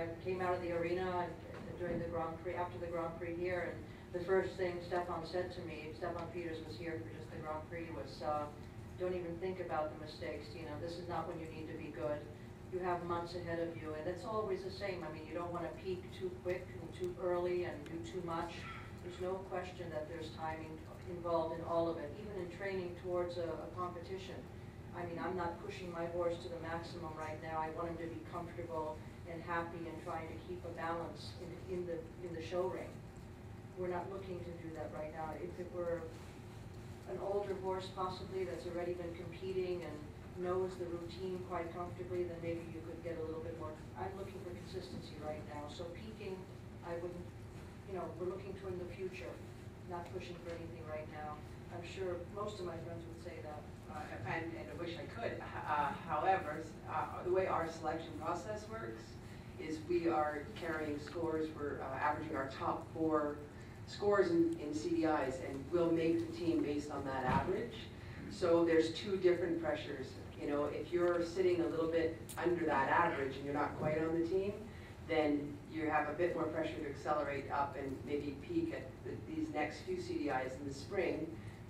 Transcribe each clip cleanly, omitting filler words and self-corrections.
I came out of the arena during the Grand Prix, after the Grand Prix here, and the first thing Stefan said to me, Stefan Peters was here for just the Grand Prix, was don't even think about the mistakes. You know, this is not when you need to be good. You have months ahead of you, and it's always the same. I mean, you don't want to peak too quick and too early and do too much. There's no question that there's timing involved in all of it, even in training towards a competition. I mean, I'm not pushing my horse to the maximum right now. I want him to be comfortable and happy and trying to keep a balance in the show ring. We're not looking to do that right now. If it were an older horse possibly that's already been competing and knows the routine quite comfortably, then maybe you could get a little bit more. I'm looking for consistency right now. So peaking, I wouldn't, you know, we're looking toward the future, not pushing for anything right now. I'm sure most of my friends would say that. And I wish I could. However, the way our selection process works is we are carrying scores. We're averaging our top 4 scores in CDIs, and we'll make the team based on that average. So there's 2 different pressures. You know, if you're sitting a little bit under that average and you're not quite on the team, then you have a bit more pressure to accelerate up and maybe peak at these next few CDIs in the spring,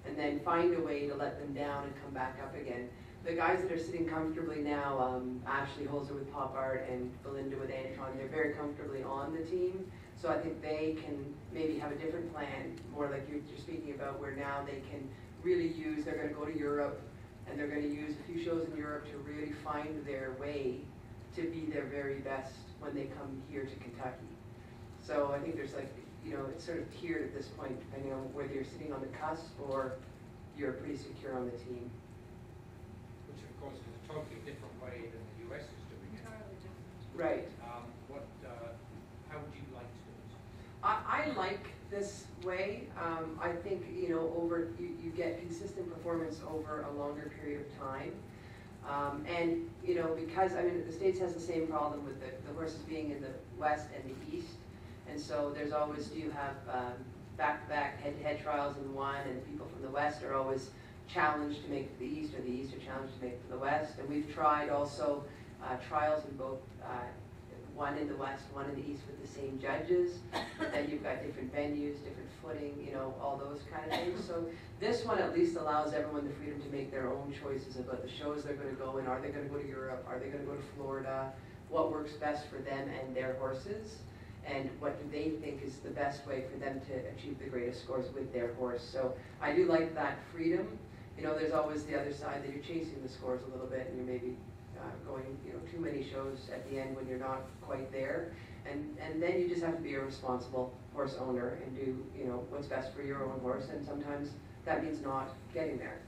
and then find a way to let them down and come back up again. The guys that are sitting comfortably now, Ashley Holzer with Pop Art and Belinda with Antron, they're very comfortably on the team. So I think they can maybe have a different plan, more like you're speaking about, where now they can really use, they're going to go to Europe, and they're going to use a few shows in Europe to really find their way to be their very best when they come here to Kentucky. So I think there's like, you know, it's sort of tiered at this point, depending on whether you're sitting on the cusp or you're pretty secure on the team. Which of course is a totally different way than the US is doing it. Entirely different. Right. How would you like to do it? I like this way. I think, you know, you get consistent performance over a longer period of time. And, you know, because, I mean, the States has the same problem with the horses being in the West and the East. And so there's always, do you have back-to-back head-to-head trials in one, and people from the West are always challenged to make it to the East, or the East are challenged to make it to the West. And we've tried also trials in both, one in the West, one in the East with the same judges. But then you've got different venues, different footing, you know, all those kind of things. So this one at least allows everyone the freedom to make their own choices about the shows they're going to go in. Are they going to go to Europe? Are they going to go to Florida? What works best for them and their horses? And what do they think is the best way for them to achieve the greatest scores with their horse? So I do like that freedom. You know, there's always the other side that you're chasing the scores a little bit, and you're maybe going, you know, too many shows at the end when you're not quite there. And then you just have to be a responsible horse owner and do, you know, what's best for your own horse. And sometimes that means not getting there.